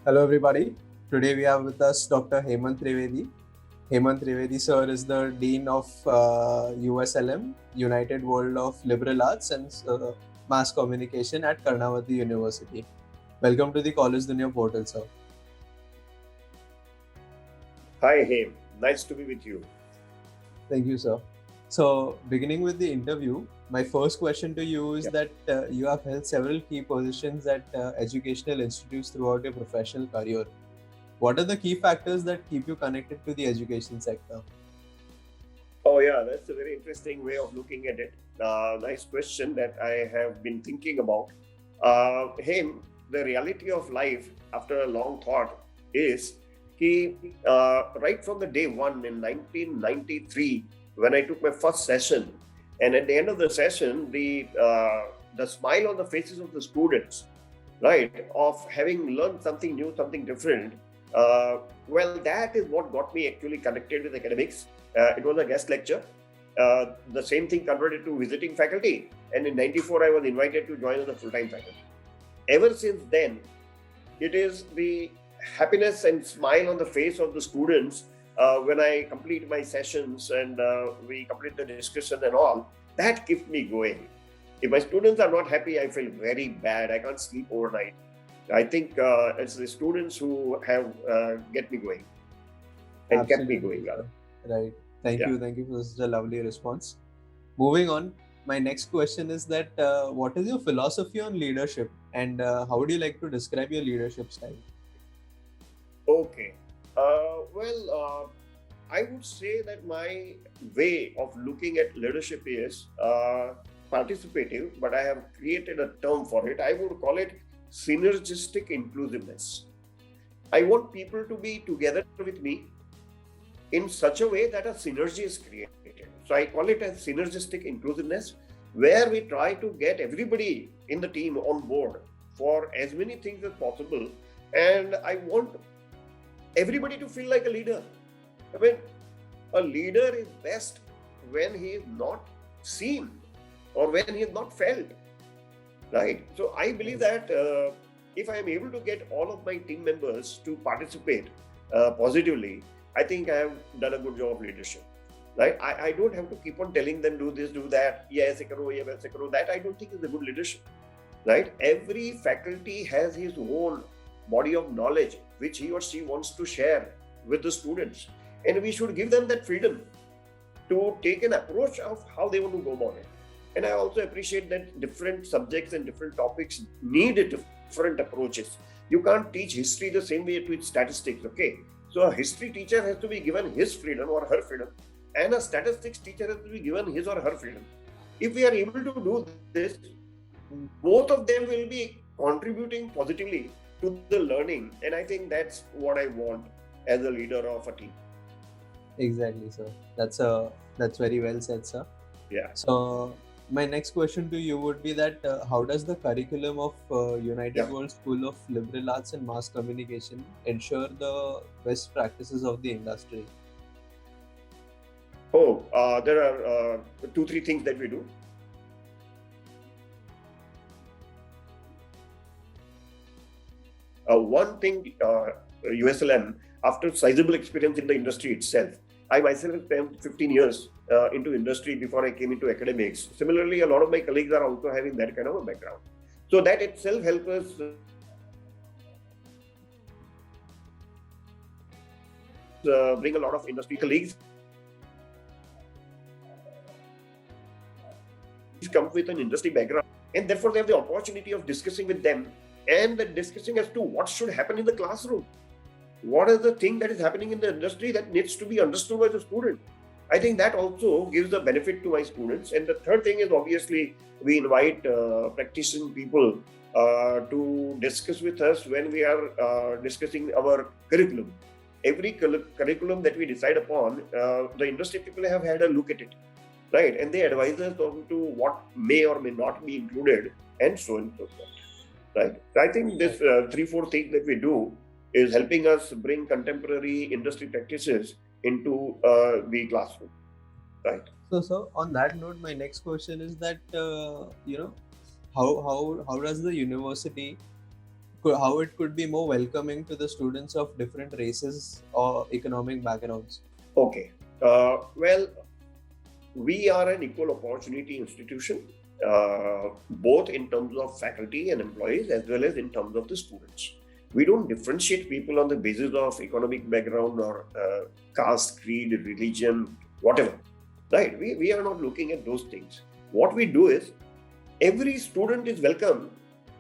Hello everybody. Today we have with us Dr. Hemant Trivedi. Hemant Trivedi sir is the Dean of USLM, Unitedworld of Liberal Arts and Mass Communication at Karnavati University. Welcome to the Collegedunia portal, sir. Hi, Hem. Nice to be with you. Thank you, sir. So, beginning with the interview, my first question to you is that you have held several key positions at educational institutes throughout your professional career. What are the key factors that keep you connected to the education sector? Oh, yeah, that's a very interesting way of looking at it. Nice question that I have been thinking about. Hem, the reality of life after a long thought is right from the day one in 1993, when I took my first session, and at the end of the session, the smile on the faces of the students, right, of having learned something new, something different. Well, that is what got me actually connected with academics. It was a guest lecture. The same thing converted to visiting faculty, and in '94 I was invited to join as a full-time faculty. Ever since then, it is the happiness and smile on the face of the students when I complete my sessions and we complete the discussion and all. That keeps me going. If my students are not happy, I feel very bad. I can't sleep overnight. I think it's the students who have get me going and kept me going. Right. Thank you for such a lovely response. Moving on, my next question is that what is your philosophy on leadership and how would you like to describe your leadership style? Okay. I would say that my way of looking at leadership is participative, but I have created a term for it. I would call it synergistic inclusiveness. I want people to be together with me in such a way that a synergy is created. So I call it as synergistic inclusiveness, where we try to get everybody in the team on board for as many things as possible. And I want everybody to feel like a leader. I mean, a leader is best when he is not seen or when he is not felt, right? So I believe that if I am able to get all of my team members to participate positively, I think I have done a good job of leadership, right? I don't have to keep on telling them do this, do that. Yes, that I don't think is a good leadership, right? Every faculty has his own body of knowledge which he or she wants to share with the students, and we should give them that freedom to take an approach of how they want to go about it. And I also appreciate that different subjects and different topics need different approaches. You can't teach history the same way you teach statistics, okay? So a history teacher has to be given his freedom or her freedom, and a statistics teacher has to be given his or her freedom. If we are able to do this, both of them will be contributing positively to the learning, and I think that's what I want as a leader of a team. Exactly, sir. That's very well said, sir. Yeah. So my next question to you would be that how does the curriculum of Unitedworld School of Liberal Arts and Mass Communication ensure the best practices of the industry? There are 2-3 things that we do. One thing, USLM, after sizable experience in the industry itself, I myself spent 15 years into industry before I came into academics. Similarly, a lot of my colleagues are also having that kind of a background. So that itself helps us bring a lot of industry colleagues. Come with an industry background, and therefore they have the opportunity of discussing with them and discussing as to what should happen in the classroom. What is the thing that is happening in the industry that needs to be understood by the student? I think that also gives the benefit to my students. And the third thing is obviously we invite practicing people to discuss with us when we are discussing our curriculum. Every curriculum that we decide upon, the industry people have had a look at it, right? And they advise us on to what may or may not be included, and so on and so forth, right? I think this 3-4 things that we do is helping us bring contemporary industry practices into the classroom, right? So on that note, my next question is that how does the university how it could be more welcoming to the students of different races or economic backgrounds? Okay. Well, we are an equal opportunity institution, both in terms of faculty and employees, as well as in terms of the students. We don't differentiate people on the basis of economic background or caste, creed, religion, whatever. Right? We are not looking at those things. What we do is every student is welcome,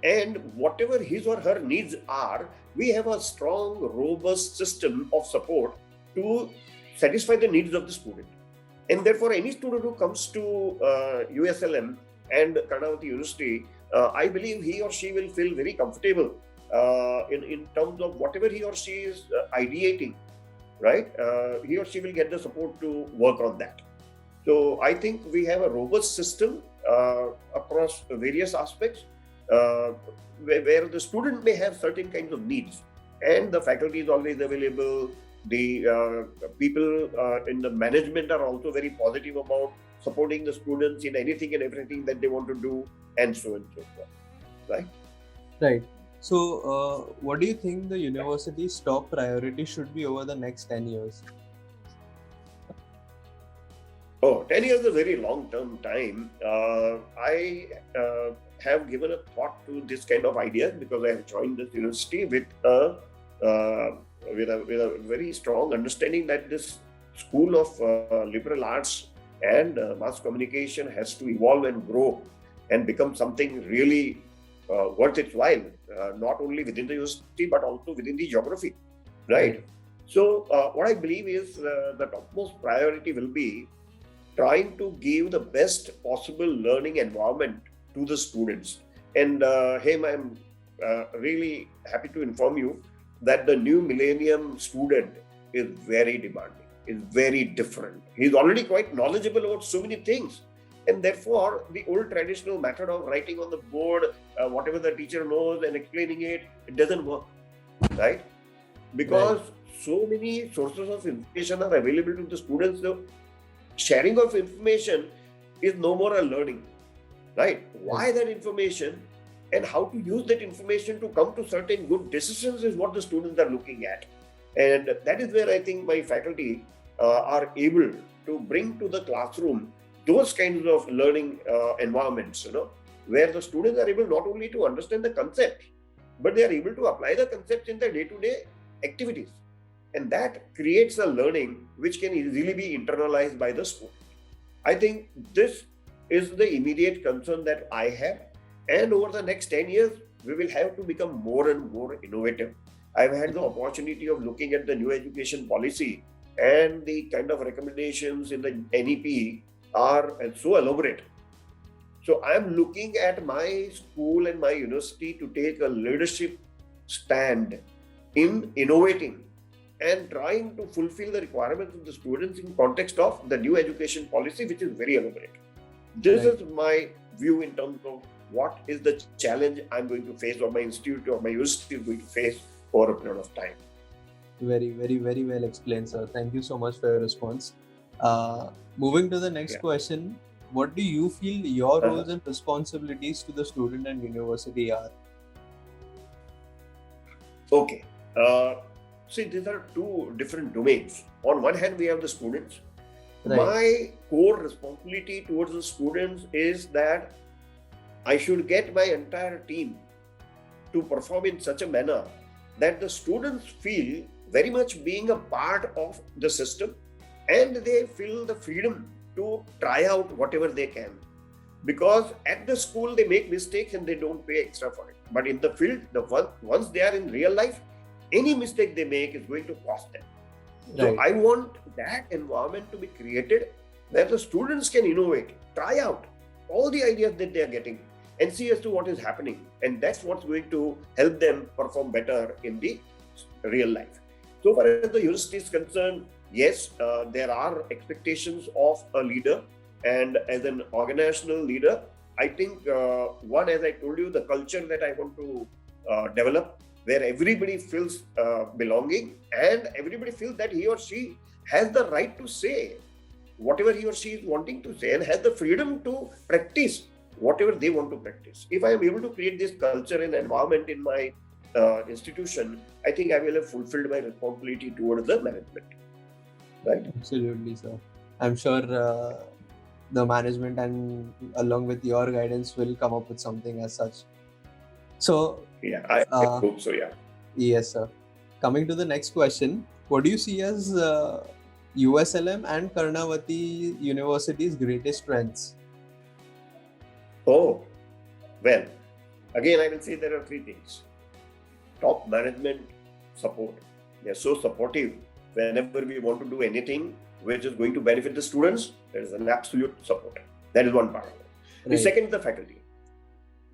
and whatever his or her needs are, we have a strong, robust system of support to satisfy the needs of the student. And therefore, any student who comes to USLM and Karnavati University, I believe he or she will feel very comfortable in terms of whatever he or she is ideating, right? He or she will get the support to work on that. So I think we have a robust system across various aspects where the student may have certain kinds of needs, and the faculty is always available. The people in the management are also very positive about supporting the students in anything and everything that they want to do, and so and so forth. Right? Right. So, what do you think the university's top priority should be over the next 10 years? Oh, 10 years is a very long-term time. I have given a thought to this kind of ideas because I have joined this university with a very strong understanding that this school of liberal arts and mass communication has to evolve and grow and become something really worth its while, not only within the university but also within the geography, right? So what I believe is the topmost priority will be trying to give the best possible learning environment to the students. And I'm really happy to inform you that the new millennium student is very demanding, is very different. He's already quite knowledgeable about so many things. And therefore, the old traditional method of writing on the board, whatever the teacher knows and explaining it, it doesn't work, right? Because so many sources of information are available to the students. So sharing of information is no more a learning, right? Why that information and how to use that information to come to certain good decisions is what the students are looking at. And that is where I think my faculty are able to bring to the classroom those kinds of learning environments, where the students are able not only to understand the concept, but they are able to apply the concepts in their day-to-day activities. And that creates a learning which can easily be internalized by the student. I think this is the immediate concern that I have. And over the next 10 years, we will have to become more and more innovative. I've had the opportunity of looking at the new education policy, and the kind of recommendations in the NEP are so elaborate. So I'm looking at my school and my university to take a leadership stand in innovating and trying to fulfill the requirements of the students in context of the new education policy, which is very elaborate. This is my view in terms of what is the challenge I'm going to face, or my institute or my university is going to face over a period of time. Very, very, very well explained, sir. Thank you so much for your response. Moving to the next question, what do you feel your roles and responsibilities to the student and university are? Okay. See, these are two different domains. On one hand, we have the students. My core responsibility towards the students is that I should get my entire team to perform in such a manner that the students feel very much being a part of the system, and they feel the freedom to try out whatever they can. Because at the school, they make mistakes and they don't pay extra for it. But in the field, once they are in real life, any mistake they make is going to cost them. So I want that environment to be created where the students can innovate, try out all the ideas that they are getting, and see as to what is happening. And that's what's going to help them perform better in the real life. So far as the university is concerned, yes, there are expectations of a leader. And as an organizational leader, I think one, as I told you, the culture that I want to develop, where everybody feels belonging and everybody feels that he or she has the right to say whatever he or she is wanting to say and has the freedom to practice whatever they want to practice. If I am able to create this culture and environment in my institution, I think I will have fulfilled my responsibility towards the management. Right? Absolutely, sir. I'm sure the management and along with your guidance will come up with something as such. So, Yeah, I hope so. Yeah. Yes, sir. Coming to the next question, what do you see as USLM and Karnavati University's greatest strengths? Oh, well, again, I will say there are three things. Top management support. They are so supportive. Whenever we want to do anything which is going to benefit the students, there is an absolute support. That is one part of it. Right. The second is the faculty.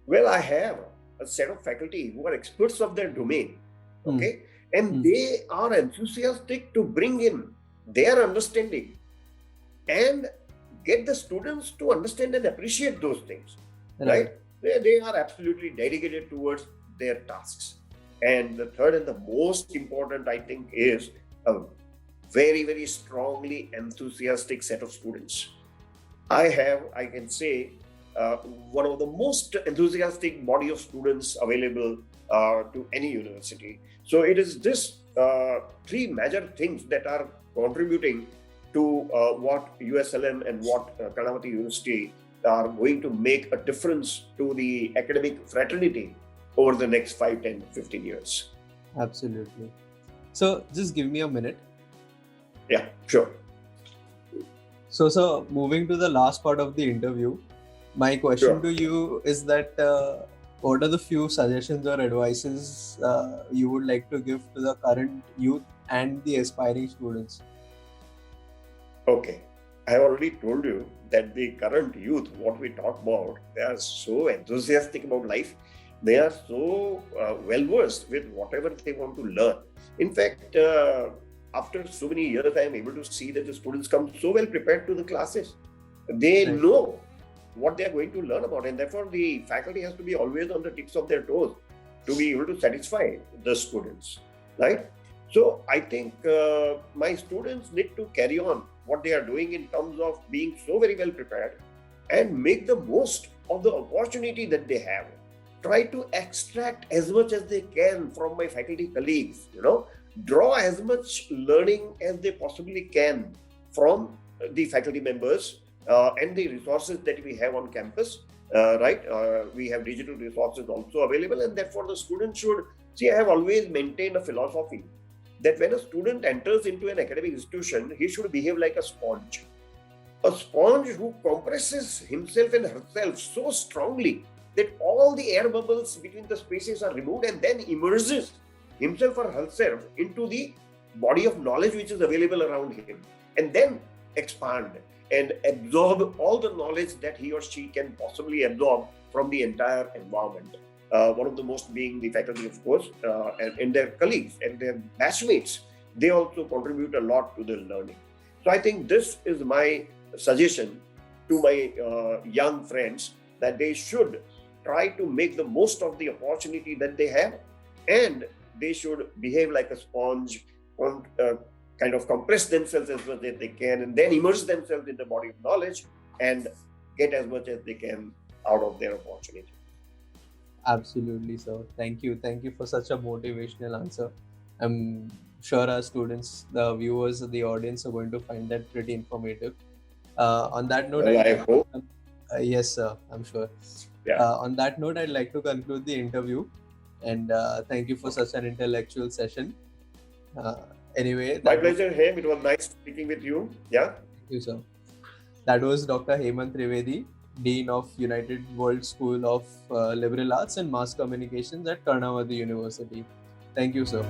Well, I have a set of faculty who are experts of their domain. Okay. And they are enthusiastic to bring in their understanding and get the students to understand and appreciate those things. Right? They are absolutely dedicated towards their tasks. And the third and the most important, I think, is a very, very strongly enthusiastic set of students. I can say, one of the most enthusiastic body of students available to any university. So it is this three major things that are contributing to what USLM and what Karnavati University are going to make a difference to the academic fraternity over the next 5, 10, 15 years. Absolutely. So just give me a minute. Yeah, sure. So moving to the last part of the interview, my question to you is that what are the few suggestions or advices you would like to give to the current youth and the aspiring students? Okay. I have already told you that the current youth, what we talk about, they are so enthusiastic about life. They are so well versed with whatever they want to learn. In fact, after so many years, I am able to see that the students come so well prepared to the classes. They know what they are going to learn about, and therefore the faculty has to be always on the tips of their toes to be able to satisfy the students, right? So I think my students need to carry on what they are doing in terms of being so very well prepared and make the most of the opportunity that they have. Try to extract as much as they can from my faculty colleagues, draw as much learning as they possibly can from the faculty members and the resources that we have on campus, right? We have digital resources also available, and therefore the student should see. I have always maintained a philosophy that when a student enters into an academic institution, he should behave like a sponge who compresses himself and herself so strongly that all the air bubbles between the spaces are removed, and then immerses himself or herself into the body of knowledge which is available around him, and then expand and absorb all the knowledge that he or she can possibly absorb from the entire environment. One of the most being the faculty, of course, and their colleagues and their batchmates. They also contribute a lot to the learning. So I think this is my suggestion to my young friends, that they should try to make the most of the opportunity that they have, and they should behave like a sponge, kind of compress themselves as much as they can, and then immerse themselves in the body of knowledge and get as much as they can out of their opportunity. Absolutely, sir. Thank you. Thank you for such a motivational answer. I'm sure our students, the viewers, the audience are going to find that pretty informative. On that note, I hope. Yes, sir. I'm sure. Yeah. On that note, I'd like to conclude the interview, and thank you for such an intellectual session. Anyway, my pleasure, Hem. It was nice speaking with you. Yeah. Thank you, sir. That was Dr. Hemant Trivedi, Dean of Unitedworld School of Liberal Arts and Mass Communications at Karnavati University. Thank you, sir.